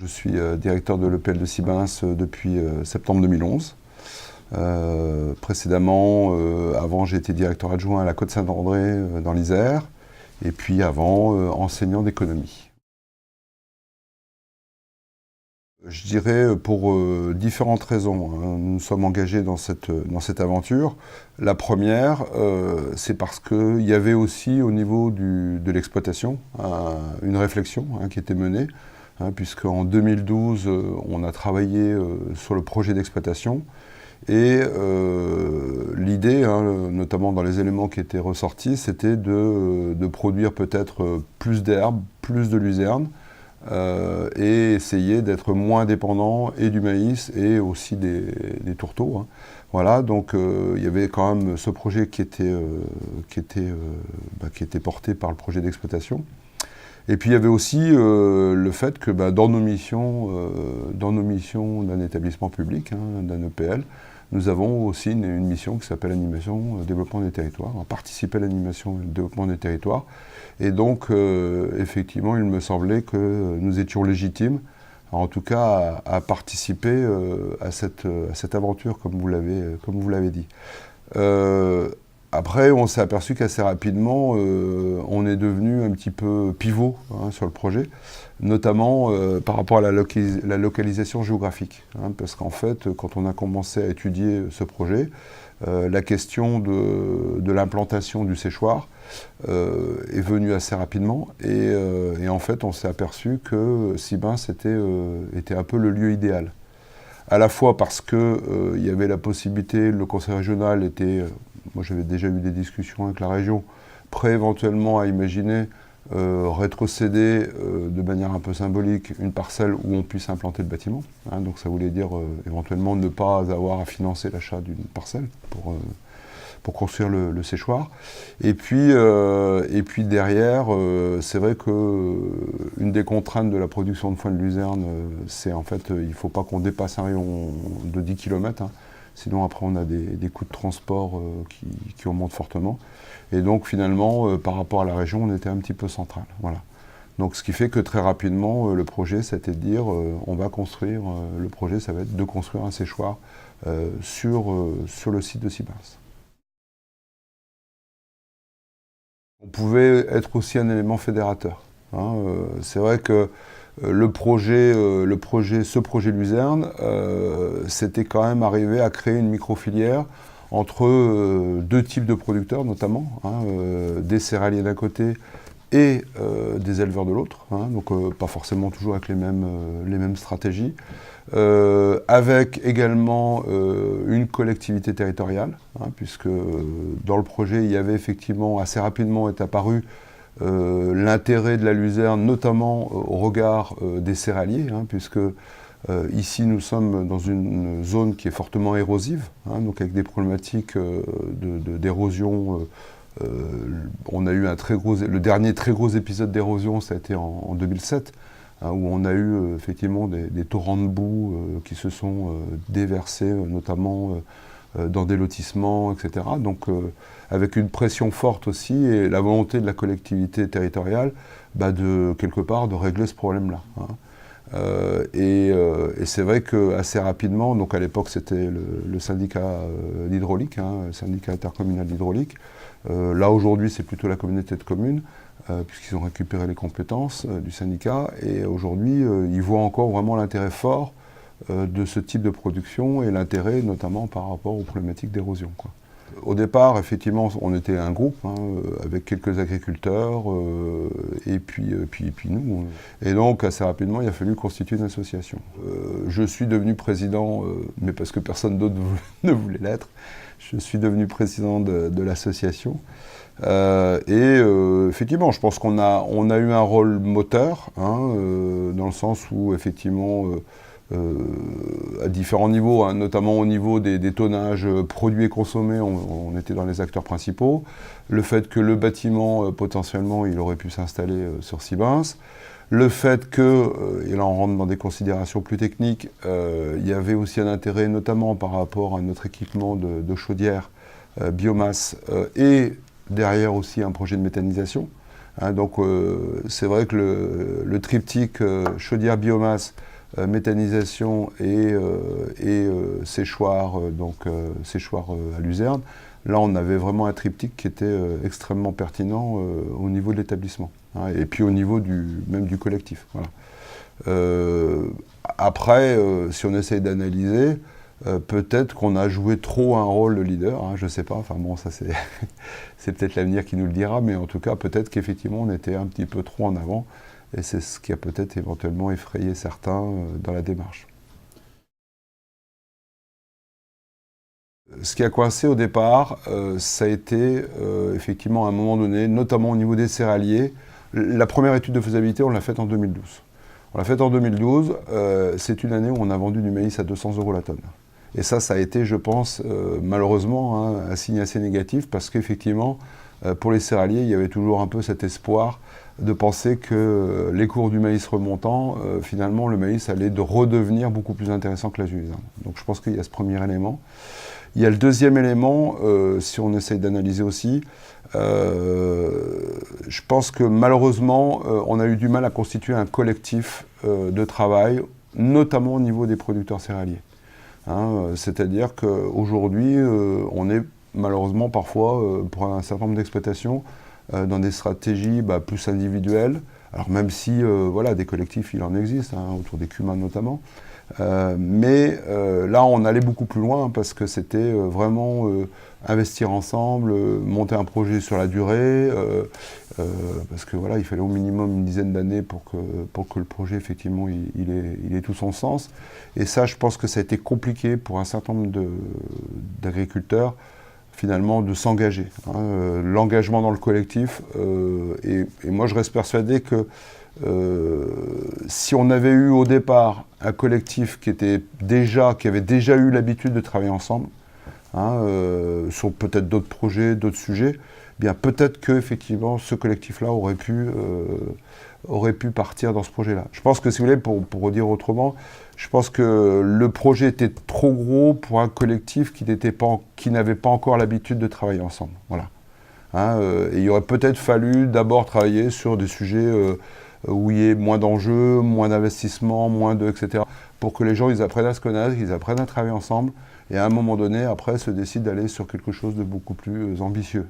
Je suis directeur de l'EPL de Sibins depuis septembre 2011. Précédemment, avant, j'ai été directeur adjoint à la Côte-Saint-André dans l'Isère, et puis avant, enseignant d'économie. Je dirais pour différentes raisons. Nous nous sommes engagés dans cette aventure. La première, c'est parce qu'il y avait aussi au niveau de l'exploitation une réflexion qui était menée, puisqu'en 2012, on a travaillé sur le projet d'exploitation. Et l'idée, notamment dans les éléments qui étaient ressortis, c'était de produire peut-être plus d'herbes, plus de luzerne, et essayer d'être moins dépendant et du maïs et aussi des tourteaux. Voilà, donc il y avait quand même ce projet qui était porté par le projet d'exploitation. Et puis il y avait aussi le fait que dans nos missions d'un établissement public, d'un EPL, nous avons aussi une mission qui s'appelle animation développement des territoires, participer à l'animation développement des territoires. Et donc effectivement il me semblait que nous étions légitimes, en tout cas à participer à cette aventure comme vous l'avez dit. Après, on s'est aperçu qu'assez rapidement, on est devenu un petit peu pivot sur le projet, notamment par rapport à la localisation géographique. Parce qu'en fait, quand on a commencé à étudier ce projet, la question de l'implantation du séchoir est venue assez rapidement. Et en fait, on s'est aperçu que Sibins était un peu le lieu idéal. À la fois parce qu'il y avait la possibilité, le conseil régional était... moi j'avais déjà eu des discussions avec la région, prêt éventuellement à imaginer rétrocéder de manière un peu symbolique une parcelle où on puisse implanter le bâtiment. Donc ça voulait dire éventuellement ne pas avoir à financer l'achat d'une parcelle pour construire le séchoir. Et puis derrière, c'est vrai qu'une des contraintes de la production de foin de luzerne, c'est en fait, il ne faut pas qu'on dépasse un rayon de 10 km, sinon après on a des coûts de transport qui augmentent fortement. Et donc finalement, par rapport à la région, on était un petit peu central. Voilà. Donc ce qui fait que très rapidement, le projet, c'était de dire, on va construire, le projet, ça va être de construire un séchoir sur le site de Sibins. On pouvait être aussi un élément fédérateur. C'est vrai que ce projet luzerne, c'était quand même arrivé à créer une micro-filière entre deux types de producteurs notamment, des céréaliers d'un côté et des éleveurs de l'autre, donc pas forcément toujours avec les mêmes stratégies, avec également une collectivité territoriale, puisque dans le projet il y avait effectivement assez rapidement est apparu l'intérêt de la luzerne, notamment au regard des céréaliers, puisque ici nous sommes dans une zone qui est fortement érosive, donc avec des problématiques d'érosion. On a eu le dernier très gros épisode d'érosion, ça a été en 2007, où on a eu effectivement des torrents de boue qui se sont déversés, notamment dans des lotissements, etc. Donc avec une pression forte aussi et la volonté de la collectivité territoriale quelque part de régler ce problème-là. Et c'est vrai qu'assez rapidement, donc à l'époque c'était le syndicat d'hydraulique, le syndicat intercommunal d'hydraulique. Là aujourd'hui c'est plutôt la communauté de communes, puisqu'ils ont récupéré les compétences du syndicat. Et aujourd'hui ils voient encore vraiment l'intérêt fort de ce type de production et l'intérêt notamment par rapport aux problématiques d'érosion. Au départ, effectivement, on était un groupe avec quelques agriculteurs et puis nous. Et donc, assez rapidement, il a fallu constituer une association. Je suis devenu président, mais parce que personne d'autre ne voulait l'être, je suis devenu président de l'association. Effectivement, je pense qu'on a eu un rôle moteur, dans le sens où, effectivement, à différents niveaux, notamment au niveau des tonnages produits et consommés, on était dans les acteurs principaux. Le fait que le bâtiment, potentiellement, il aurait pu s'installer sur Sibins. Le fait que, et là on rentre dans des considérations plus techniques, il y avait aussi un intérêt, notamment par rapport à notre équipement de chaudière biomasse, et derrière aussi un projet de méthanisation. Hein, donc c'est vrai que le triptyque chaudière biomasse, méthanisation et séchoir, séchoir à luzerne, là on avait vraiment un triptyque qui était extrêmement pertinent au niveau de l'établissement, hein, et puis au niveau même du collectif. Voilà. Après, si on essaye d'analyser, peut-être qu'on a joué trop un rôle de leader, hein, je ne sais pas, enfin bon, ça c'est c'est peut-être l'avenir qui nous le dira, mais en tout cas, peut-être qu'effectivement on était un petit peu trop en avant, et c'est ce qui a peut-être éventuellement effrayé certains dans la démarche. Ce qui a coincé au départ, ça a été effectivement à un moment donné, notamment au niveau des céréaliers. La première étude de faisabilité, on l'a faite en 2012. On l'a faite en 2012, c'est une année où on a vendu du maïs à 200 € la tonne. Et ça a été, je pense, malheureusement, hein, un signe assez négatif, parce qu'effectivement, pour les céréaliers, il y avait toujours un peu cet espoir de penser que les cours du maïs remontant, finalement, le maïs allait redevenir beaucoup plus intéressant que la luzerne. Donc je pense qu'il y a ce premier élément. Il y a le deuxième élément, si on essaye d'analyser aussi, je pense que malheureusement, on a eu du mal à constituer un collectif de travail, notamment au niveau des producteurs céréaliers. Hein, c'est-à-dire qu'aujourd'hui, on est malheureusement parfois, pour un certain nombre d'exploitations, dans des stratégies plus individuelles. Alors même si voilà, des collectifs, il en existe, hein, autour des cumin notamment. Mais là, on allait beaucoup plus loin, hein, parce que c'était vraiment investir ensemble, monter un projet sur la durée, parce que voilà, il fallait au minimum une dizaine d'années pour que le projet, effectivement, il ait tout son sens. Et ça, je pense que ça a été compliqué pour un certain nombre d'agriculteurs, finalement, de s'engager. Hein. L'engagement dans le collectif, et moi, je reste persuadé que si on avait eu au départ un collectif qui avait déjà eu l'habitude de travailler ensemble, hein, sur peut-être d'autres projets, d'autres sujets, eh bien peut-être que effectivement ce collectif-là aurait pu partir dans ce projet-là. Je pense que, si vous voulez, pour redire autrement, je pense que le projet était trop gros pour un collectif qui n'avait pas encore l'habitude de travailler ensemble. Voilà. Hein, et il aurait peut-être fallu d'abord travailler sur des sujets où il y ait moins d'enjeux, moins d'investissements, etc. Pour que les gens, ils apprennent à se connaître, ils apprennent à travailler ensemble, et à un moment donné, après, se décident d'aller sur quelque chose de beaucoup plus ambitieux.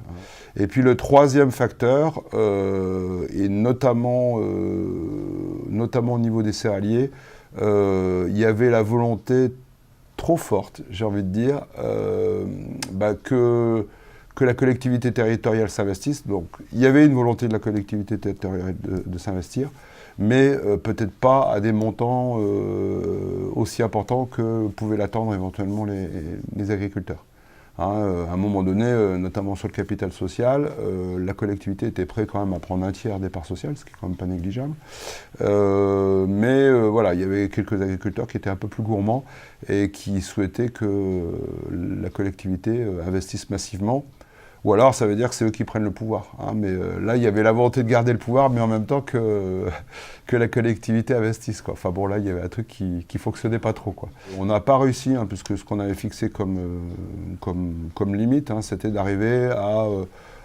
Et puis le troisième facteur, et notamment au niveau des céréaliers, il y avait la volonté trop forte, j'ai envie de dire, que la collectivité territoriale s'investisse. Donc il y avait une volonté de la collectivité territoriale de s'investir, mais peut-être pas à des montants aussi importants que pouvaient l'attendre éventuellement les agriculteurs. Hein, à un moment donné, notamment sur le capital social, la collectivité était prête quand même à prendre un tiers des parts sociales, ce qui est quand même pas négligeable. Mais voilà, il y avait quelques agriculteurs qui étaient un peu plus gourmands et qui souhaitaient que la collectivité investisse massivement. Ou alors, ça veut dire que c'est eux qui prennent le pouvoir. Hein, mais là, il y avait la volonté de garder le pouvoir, mais en même temps que la collectivité investisse, quoi. Enfin bon, là, il y avait un truc qui fonctionnait pas trop, quoi. On n'a pas réussi, hein, puisque ce qu'on avait fixé comme limite, hein, c'était d'arriver à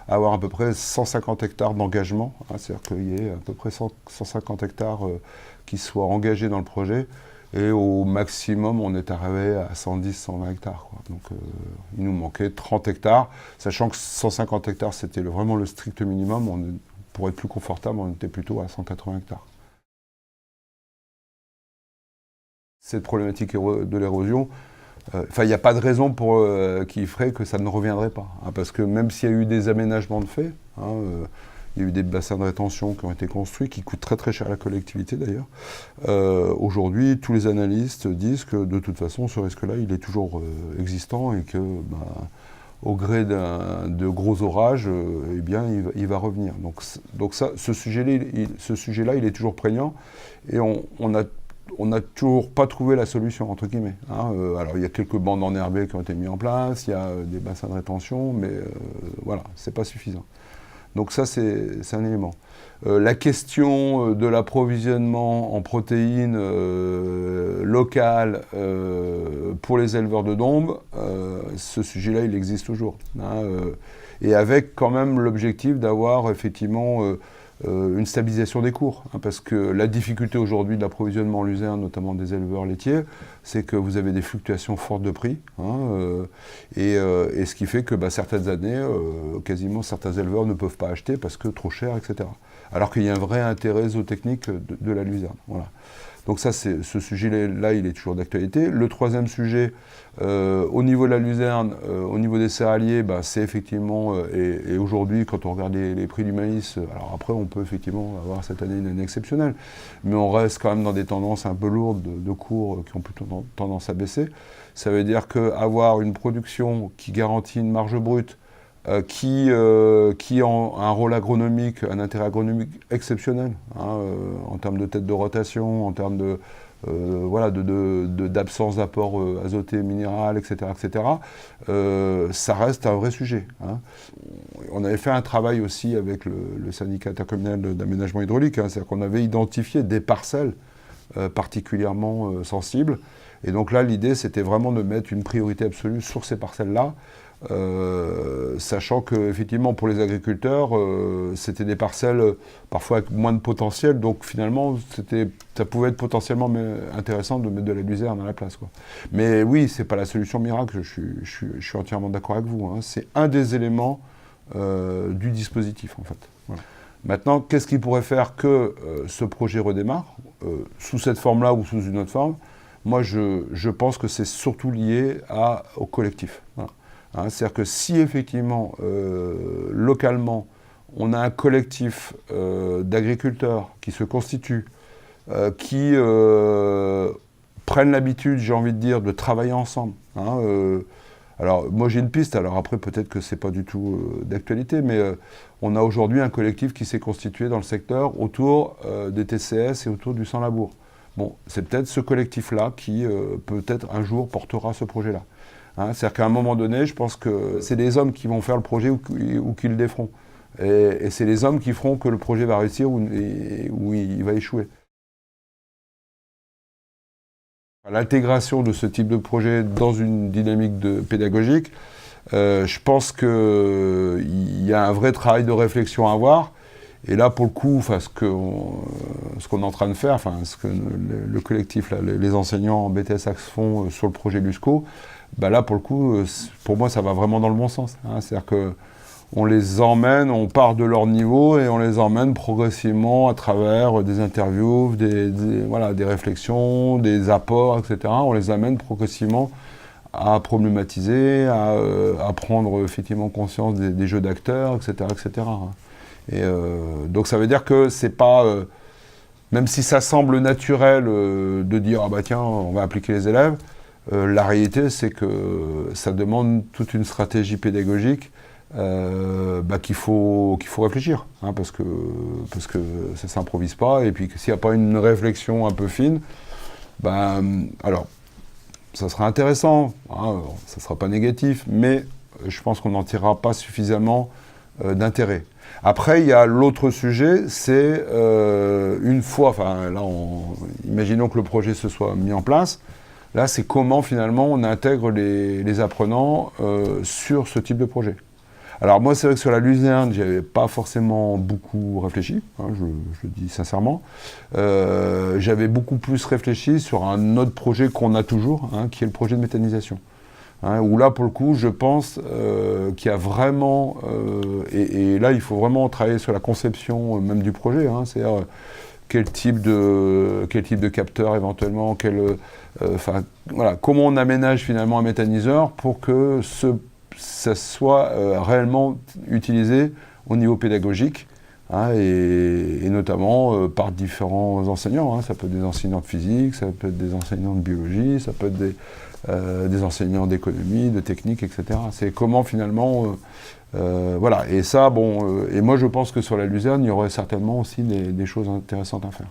avoir à peu près 150 hectares d'engagement. Hein, c'est-à-dire qu'il y ait à peu près 150 hectares qui soient engagés dans le projet. Et au maximum, on est arrivé à 110, 120 hectares. Quoi. Donc il nous manquait 30 hectares, sachant que 150 hectares, c'était vraiment le strict minimum. Pour être plus confortable, on était plutôt à 180 hectares. Cette problématique de l'érosion, il n'y a pas de raison qui ferait que ça ne reviendrait pas. Hein, parce que même s'il y a eu des aménagements de fait, hein, il y a eu des bassins de rétention qui ont été construits, qui coûtent très très cher à la collectivité d'ailleurs. Aujourd'hui, tous les analystes disent que de toute façon, ce risque-là, il est toujours existant et que, au gré de gros orages, eh bien, il va revenir. Donc ça, ce sujet-là, il est toujours prégnant et on n'a toujours pas trouvé la solution, entre guillemets. Hein. Alors, il y a quelques bandes enherbées qui ont été mises en place, il y a des bassins de rétention, mais voilà, c'est pas suffisant. Donc ça, c'est un élément. La question de l'approvisionnement en protéines locales pour les éleveurs de Dombes, ce sujet-là, il existe toujours. Hein, et avec quand même l'objectif d'avoir effectivement une stabilisation des cours, hein, parce que la difficulté aujourd'hui de l'approvisionnement en luzerne, notamment des éleveurs laitiers, c'est que vous avez des fluctuations fortes de prix, hein, et ce qui fait que certaines années, quasiment certains éleveurs ne peuvent pas acheter parce que trop cher, etc. Alors qu'il y a un vrai intérêt zootechnique de la luzerne. Voilà. Donc ça, ce sujet-là, il est toujours d'actualité. Le troisième sujet, au niveau de la luzerne, au niveau des céréaliers, c'est effectivement, et aujourd'hui, quand on regarde les prix du maïs, alors après, on peut effectivement avoir cette année une année exceptionnelle, mais on reste quand même dans des tendances un peu lourdes de cours qui ont plutôt tendance à baisser. Ça veut dire qu'avoir une production qui garantit une marge brute, qui a un rôle agronomique, un intérêt agronomique exceptionnel, hein, en termes de tête de rotation, en termes d'absence d'apport azoté, minéral, etc., ça reste un vrai sujet, hein. On avait fait un travail aussi avec le syndicat intercommunal d'aménagement hydraulique, hein, c'est-à-dire qu'on avait identifié des parcelles particulièrement sensibles. Et donc là, l'idée, c'était vraiment de mettre une priorité absolue sur ces parcelles-là, sachant qu'effectivement, pour les agriculteurs, c'était des parcelles parfois avec moins de potentiel, donc finalement, ça pouvait être potentiellement intéressant de mettre de la luzerne à la place, quoi. Mais oui, c'est pas la solution miracle, je suis entièrement d'accord avec vous, hein. C'est un des éléments du dispositif, en fait. Voilà. Maintenant, qu'est-ce qui pourrait faire que ce projet redémarre, sous cette forme-là ou sous une autre forme? Moi, je pense que c'est surtout lié au collectif. Voilà. Hein, c'est-à-dire que si effectivement, localement, on a un collectif d'agriculteurs qui se constitue, qui prennent l'habitude, j'ai envie de dire, de travailler ensemble. Hein, alors, moi j'ai une piste, alors après peut-être que c'est pas du tout d'actualité, mais on a aujourd'hui un collectif qui s'est constitué dans le secteur autour des TCS et autour du sans-labour. Bon, c'est peut-être ce collectif-là qui, peut-être un jour, portera ce projet-là. Hein, c'est-à-dire qu'à un moment donné, je pense que c'est les hommes qui vont faire le projet ou qui le déferont. Et c'est les hommes qui feront que le projet va réussir ou il va échouer. L'intégration de ce type de projet dans une dynamique pédagogique, je pense qu'il y a un vrai travail de réflexion à avoir. Et là, pour le coup, ce qu'on est en train de faire, ce que le collectif, là, les enseignants en BTS Axe font sur le projet LUSCO, là, pour le coup, pour moi, ça va vraiment dans le bon sens. Hein. C'est-à-dire qu'on les emmène, on part de leur niveau et on les emmène progressivement à travers des interviews, des réflexions, des apports, etc. On les amène progressivement à problématiser, à prendre effectivement conscience des jeux d'acteurs, etc., etc. Et donc ça veut dire que c'est pas, même si ça semble naturel de dire ah tiens on va appliquer les élèves, la réalité c'est que ça demande toute une stratégie pédagogique qu'il faut réfléchir, hein, parce que ça s'improvise pas, et puis s'il n'y a pas une réflexion un peu fine, alors ça sera intéressant, hein, ça sera pas négatif, mais je pense qu'on n'en tirera pas suffisamment d'intérêt. Après, il y a l'autre sujet, c'est une fois, imaginons que le projet se soit mis en place, là c'est comment finalement on intègre les apprenants sur ce type de projet. Alors moi c'est vrai que sur la luzerne, j'y avais pas forcément beaucoup réfléchi, hein, je le dis sincèrement. J'avais beaucoup plus réfléchi sur un autre projet qu'on a toujours, hein, qui est le projet de méthanisation. Hein, où là, pour le coup, je pense qu'il y a vraiment... et là, il faut vraiment travailler sur la conception même du projet. Hein, c'est-à-dire quel type de capteur éventuellement, comment on aménage finalement un méthaniseur pour que ça soit réellement utilisé au niveau pédagogique, hein, et notamment par différents enseignants. Hein, ça peut être des enseignants de physique, ça peut être des enseignants de biologie, ça peut être des enseignants d'économie, de technique, etc. C'est comment finalement... voilà, et ça, et moi je pense que sur la luzerne, il y aurait certainement aussi des choses intéressantes à faire.